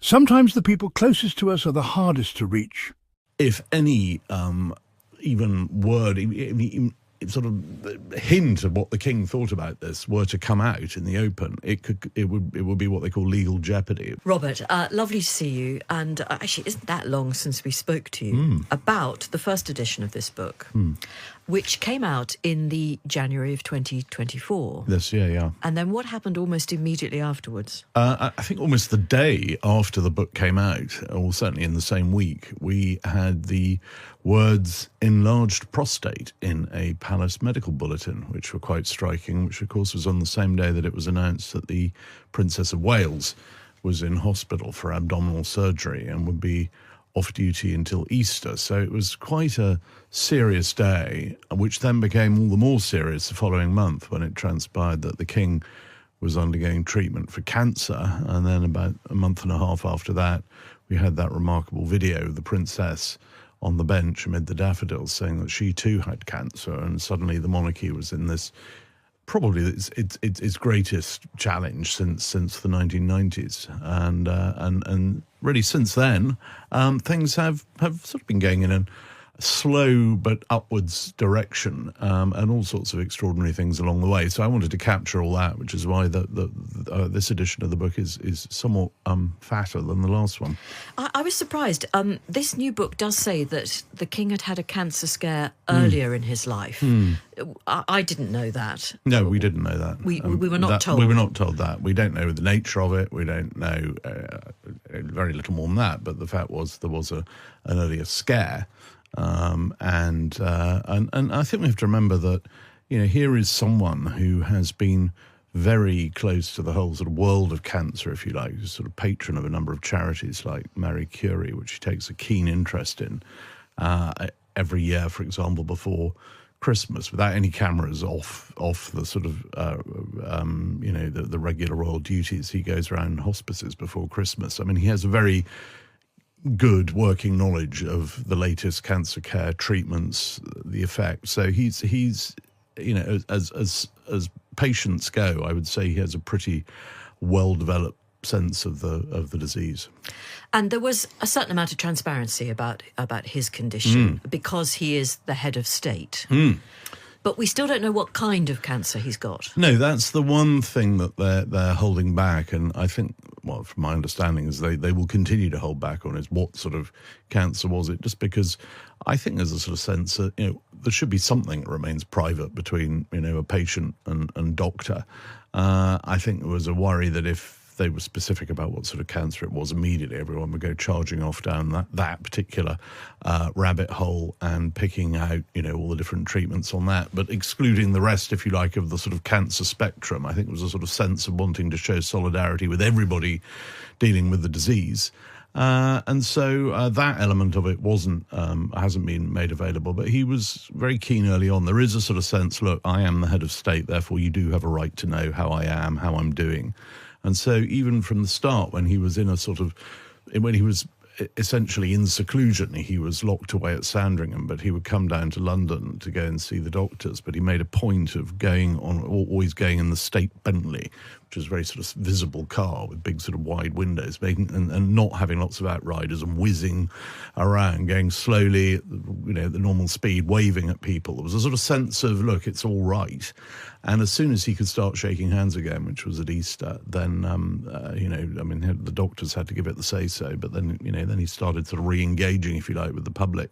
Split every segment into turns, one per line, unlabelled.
Sometimes the people closest to us are the hardest to reach.
If any even word, even sort of hint of what the king thought about this were to come out in the open, it would be what they call legal jeopardy.
Robert, lovely to see you. And actually, it isn't that long since we spoke to you about the first edition of this book, which came out in the January of 2024.
This year, yeah.
And then what happened almost immediately afterwards?
I think almost the day after the book came out, or certainly in the same week, we had the words "enlarged prostate" in a palace medical bulletin, which were quite striking, which of course was on the same day that it was announced that the Princess of Wales was in hospital for abdominal surgery and would be off duty until Easter. So it was quite a serious day, which then became all the more serious the following month when it transpired that the king was undergoing treatment for cancer. And then about a month and a half after that, we had that remarkable video of the princess on the bench amid the daffodils saying that she too had cancer. And suddenly the monarchy was in this, probably its greatest challenge since the 1990s, and really since then, things have sort of been going in a slow but upwards direction, and all sorts of extraordinary things along the way. So I wanted to capture all that, which is why this edition of the book is somewhat fatter than the last one.
I was surprised. This new book does say that the king had a cancer scare earlier in his life. I didn't know that.
No, we didn't know that.
We were not told.
We were not told that. We don't know the nature of it. We don't know very little more than that. But the fact was there was an earlier scare. And I think we have to remember that, here is someone who has been very close to the whole sort of world of cancer, if you like, who's sort of patron of a number of charities like Marie Curie, which he takes a keen interest in every year, for example, before Christmas, without any cameras off the sort of, the regular royal duties. He goes around hospices before Christmas. I mean, he has a very good working knowledge of the latest cancer care treatments, the effects. So he's as patients go, I would say he has a pretty well developed sense of the disease.
And there was a certain amount of transparency about his condition because he is the head of state. But we still don't know what kind of cancer he's got. No,
that's the one thing that they're holding back, and I think, well, from my understanding, is they will continue to hold back on is what sort of cancer was it, just because I think there's a sort of sense that, there should be something that remains private between, a patient and doctor. I think there was a worry that if they were specific about what sort of cancer it was, immediately everyone would go charging off down that particular rabbit hole and picking out, all the different treatments on that, but excluding the rest, if you like, of the sort of cancer spectrum. I think there was a sort of sense of wanting to show solidarity with everybody dealing with the disease. And so that element of it hasn't been made available, but he was very keen early on. There is a sort of sense, look, I am the head of state, therefore you do have a right to know how I am, how I'm doing. And so even from the start, when he was essentially in seclusion, he was locked away at Sandringham, but he would come down to London to go and see the doctors. But he made a point of always going in the state Bentley, which is a very sort of visible car with big sort of wide windows, and not having lots of outriders and whizzing around, going slowly, at the normal speed, waving at people. There was a sort of sense of, look, it's all right. And as soon as he could start shaking hands again, which was at Easter, then, the doctors had to give it the say-so, but then, then he started sort of re-engaging, if you like, with the public.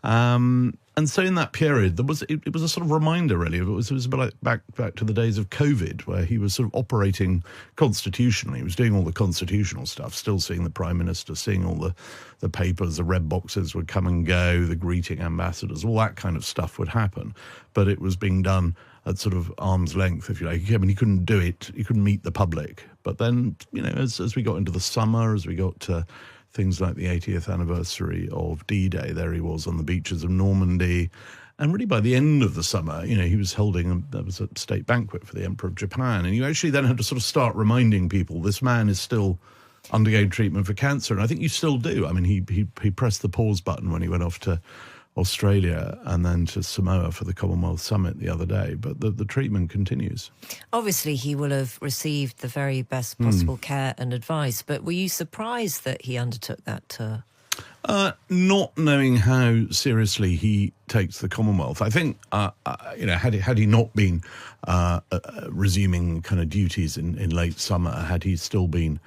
And so in that period, it was a sort of reminder, really. It was a bit like back to the days of COVID, where he was sort of operating constitutionally. He was doing all the constitutional stuff, still seeing the Prime Minister, seeing all the papers, the red boxes would come and go, the greeting ambassadors, all that kind of stuff would happen. But it was being done at sort of arm's length, if you like. I mean, he couldn't do it. He couldn't meet the public. But then, as we got into the summer, as we got to things like the 80th anniversary of D-Day, there he was on the beaches of Normandy. And really by the end of the summer, he was holding there was a state banquet for the Emperor of Japan. And you actually then had to sort of start reminding people this man is still undergoing treatment for cancer. And I think you still do. I mean, he pressed the pause button when he went off to Australia and then to Samoa for the Commonwealth Summit the other day. But the treatment continues.
Obviously, he will have received the very best possible care and advice, but were you surprised that he undertook that tour?
Not knowing how seriously he takes the Commonwealth, I think, had he not been resuming kind of duties in late summer, had he still been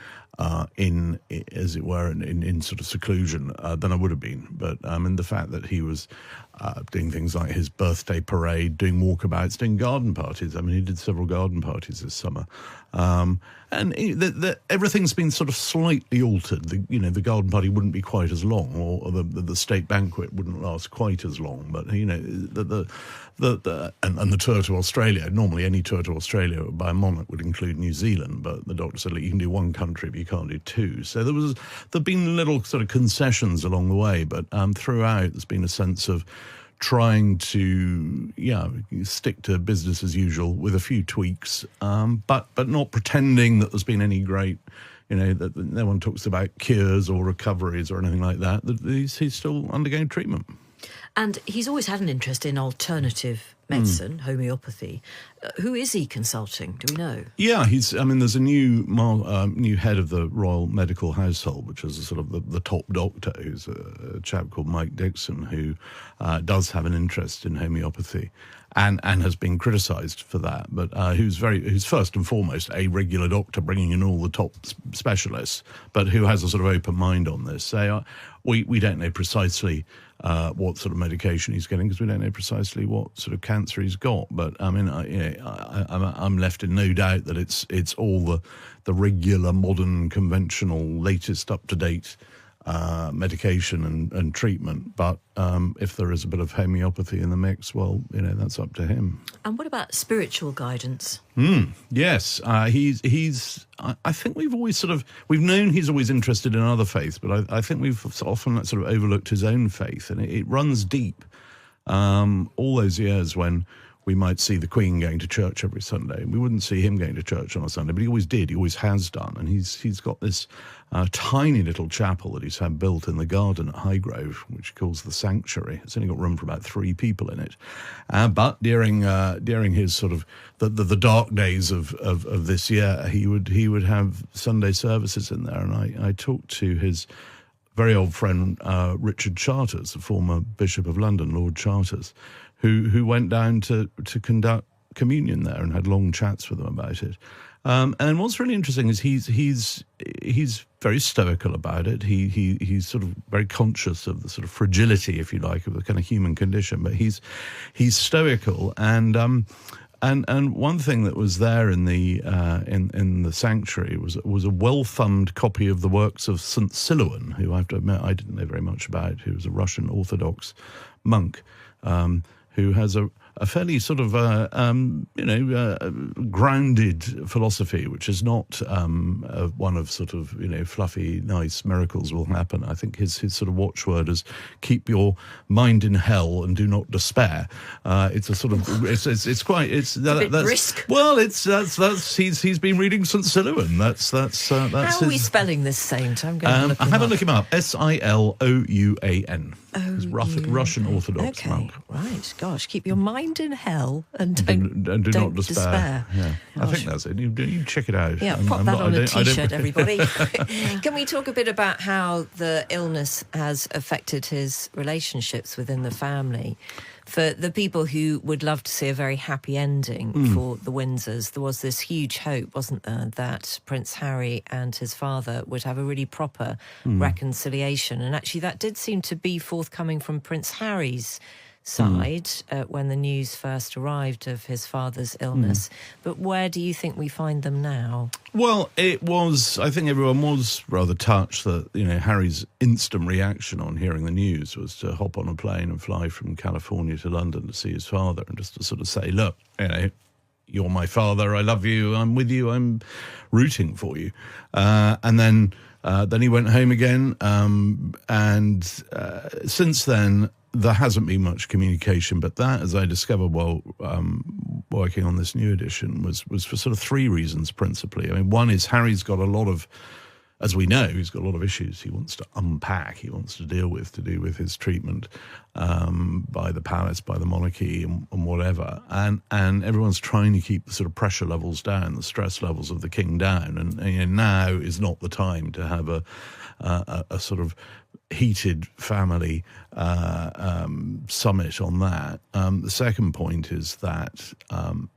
in, as it were, in sort of seclusion, then I would have been. But the fact that he was doing things like his birthday parade, doing walkabouts, doing garden parties. I mean, he did several garden parties this summer. And everything's been sort of slightly altered. The garden party wouldn't be quite as long, or the state banquet wouldn't last quite as long. But the tour to Australia. Normally, any tour to Australia by a monarch would include New Zealand, but the doctor said, look, you can do one country, but you can't do two. So there've been little sort of concessions along the way, but throughout there's been a sense of trying to stick to business as usual with a few tweaks, but not pretending that there's been any great, that no one talks about cures or recoveries or anything like that. That he's still undergoing treatment.
And he's always had an interest in alternative medicine, homeopathy. Who is he consulting? Do we know? Yeah,
there's a new head of the Royal Medical Household, which is a sort of the top doctor, who's a chap called Mike Dixon, who does have an interest in homeopathy and has been criticised for that, but who's first and foremost a regular doctor, bringing in all the top specialists, but who has a sort of open mind on this. So we don't know precisely what sort of medication he's getting, because we don't know precisely what sort of cancer he's got. But I'm left in no doubt that it's all the regular, modern, conventional, latest, up to date medication and treatment. But if there is a bit of homeopathy in the mix, well, that's up to him.
And what about spiritual guidance?
Yes, he's. I think we've known he's always interested in other faiths, but I think we've often sort of overlooked his own faith, and it runs deep. All those years when we might see the Queen going to church every Sunday, we wouldn't see him going to church on a Sunday, but he always did. He always has done, and he's got this tiny little chapel that he's had built in the garden at Highgrove, which he calls the Sanctuary. It's only got room for about 3 people in it. But during his sort of the dark days of this year, he would have Sunday services in there, and I talked to his very old friend Richard Charters, the former Bishop of London, Lord Charters, who went down to conduct communion there and had long chats with them about it. And what's really interesting is he's very stoical about it. He's sort of very conscious of the sort of fragility, if you like, of the kind of human condition. But he's stoical, and one thing that was there in the sanctuary was a well-thumbed copy of the works of St. Silouan, who I have to admit I didn't know very much about, who was a Russian Orthodox monk, who has a fairly sort of grounded philosophy, which is not one of sort of fluffy, nice miracles will happen. I think his sort of watchword is keep your mind in hell and do not despair. It's a sort of it's a bit
brisk.
Well, he's been reading St. Silouan. That's
How are we spelling this saint? I'm going to
look him up. Silouan. He's Russian Orthodox monk.
Right, gosh, keep your mind in hell and
do not despair. Yeah. I think that's it. You check it out.
Yeah, pop that on a T-shirt, everybody. Can we talk a bit about how the illness has affected his relationships within the family? For the people who would love to see a very happy ending for the Windsors, there was this huge hope, wasn't there, that Prince Harry and his father would have a really proper reconciliation. And actually that did seem to be forthcoming from Prince Harry's side when the news first arrived of his father's illness. But where do you think we find them now?
Well, I think everyone was rather touched that, Harry's instant reaction on hearing the news was to hop on a plane and fly from California to London to see his father and just to sort of say, look, you're my father, I love you, I'm with you, I'm rooting for you. And then he went home again, and since then, there hasn't been much communication, but that, as I discovered while working on this new edition, was for sort of 3 reasons principally. I mean, one is Harry's got a lot of as we know, he's got a lot of issues he wants to unpack, he wants to deal with, to do with his treatment by the palace, by the monarchy, and whatever. And everyone's trying to keep the sort of pressure levels down, the stress levels of the king down. And now is not the time to have a sort of heated family summit on that. The second point is that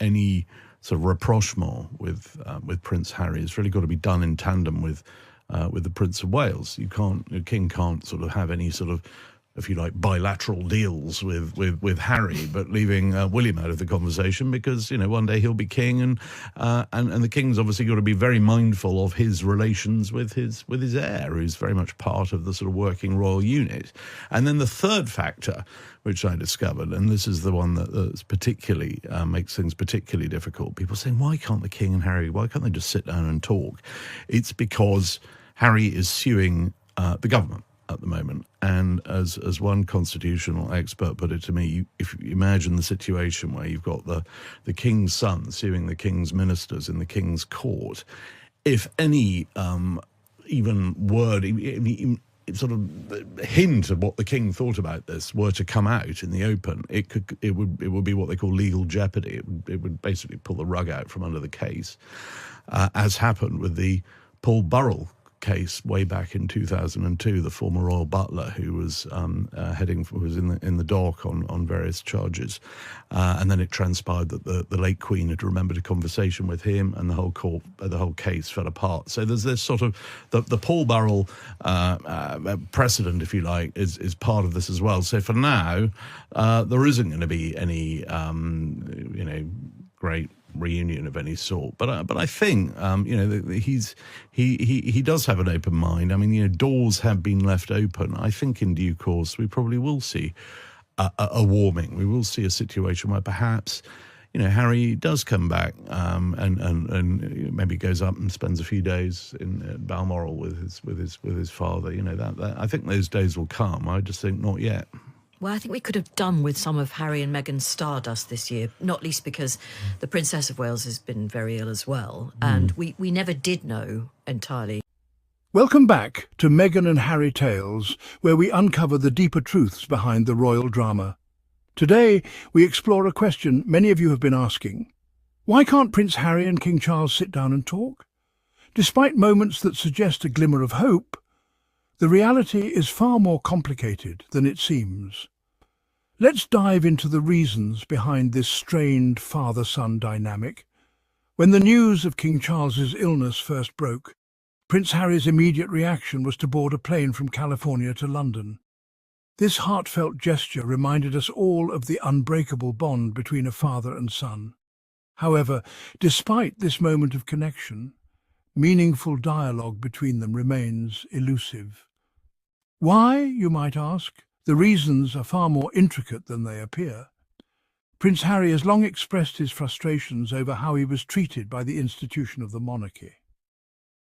any sort of rapprochement with Prince Harry has really got to be done in tandem with the Prince of Wales. The king can't sort of have any sort of, if you like, bilateral deals with Harry, but leaving William out of the conversation, because one day he'll be king, and the king's obviously got to be very mindful of his relations with his heir, who's very much part of the sort of working royal unit. And then the third factor, which I discovered, and this is the one that's particularly makes things particularly difficult. People saying, why can't the king and Harry? Why can't they just sit down and talk? It's because Harry is suing the government at the moment. And as one constitutional expert put it to me, if you imagine the situation where you've got the king's son suing the king's ministers in the king's court, if any even word, even sort of hint of what the king thought about this were to come out in the open, it would be what they call legal jeopardy. It would basically pull the rug out from under the case, as happened with the Paul Burrell case way back in 2002, the former royal butler who was was in the dock on various charges, and then it transpired that the late Queen had remembered a conversation with him, and the whole case fell apart. So there's this sort of the Paul Burrell precedent, if you like, is part of this as well. So for now, there isn't going to be any great reunion of any sort, but I think he does have an open mind. I mean, doors have been left open. I think in due course we probably will see a warming. We will see a situation where perhaps Harry does come back and maybe goes up and spends a few days in Balmoral with his father. That I think those days will come. I just think not yet.
Well, I think we could have done with some of Harry and Meghan's stardust this year, not least because the Princess of Wales has been very ill as well, and we never did know entirely.
Welcome back to Meghan and Harry Tales, where we uncover the deeper truths behind the royal drama. Today, we explore a question many of you have been asking. Why can't Prince Harry and King Charles sit down and talk? Despite moments that suggest a glimmer of hope, the reality is far more complicated than it seems. Let's dive into the reasons behind this strained father-son dynamic. When the news of King Charles's illness first broke, Prince Harry's immediate reaction was to board a plane from California to London. This heartfelt gesture reminded us all of the unbreakable bond between a father and son. However, despite this moment of connection, meaningful dialogue between them remains elusive. Why, you might ask? The reasons are far more intricate than they appear. Prince Harry has long expressed his frustrations over how he was treated by the institution of the monarchy.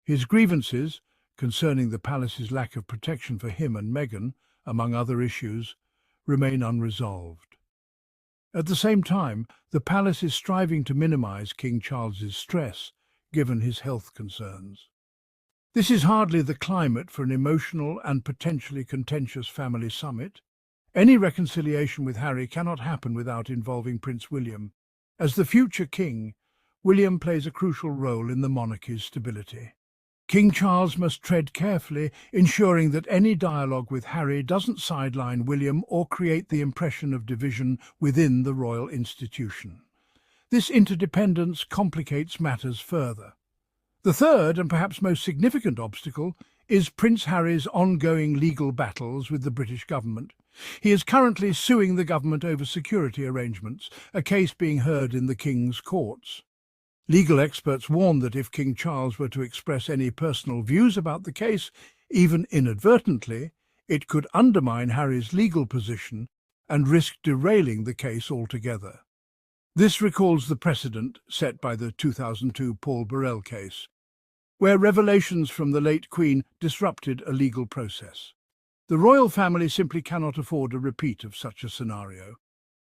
His grievances, concerning the palace's lack of protection for him and Meghan, among other issues, remain unresolved. At the same time, the palace is striving to minimize King Charles's stress, given his health concerns. This is hardly the climate for an emotional and potentially contentious family summit. Any reconciliation with Harry cannot happen without involving Prince William. As the future king, William plays a crucial role in the monarchy's stability. King Charles must tread carefully, ensuring that any dialogue with Harry doesn't sideline William or create the impression of division within the royal institution. This interdependence complicates matters further. The third and perhaps most significant obstacle is Prince Harry's ongoing legal battles with the British government. He is currently suing the government over security arrangements, a case being heard in the King's courts. Legal experts warn that if King Charles were to express any personal views about the case, even inadvertently, it could undermine Harry's legal position and risk derailing the case altogether. This recalls the precedent set by the 2002 Paul Burrell case, where revelations from the late Queen disrupted a legal process. The royal family simply cannot afford a repeat of such a scenario.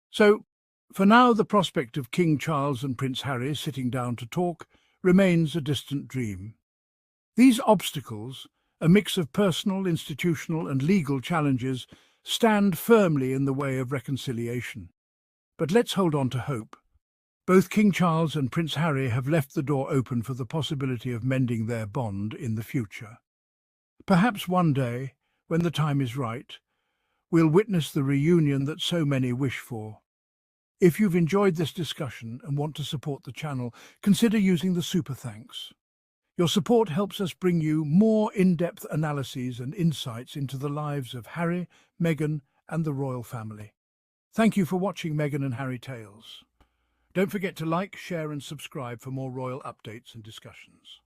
So, for now, the prospect of King Charles and Prince Harry sitting down to talk remains a distant dream. These obstacles, a mix of personal, institutional and legal challenges, stand firmly in the way of reconciliation. But let's hold on to hope. Both King Charles and Prince Harry have left the door open for the possibility of mending their bond in the future. Perhaps one day, when the time is right, we'll witness the reunion that so many wish for. If you've enjoyed this discussion and want to support the channel, consider using the super thanks. Your support helps us bring you more in-depth analyses and insights into the lives of Harry, Meghan, and the royal family. Thank you for watching Meghan and Harry Tales. Don't forget to like, share, and subscribe for more royal updates and discussions.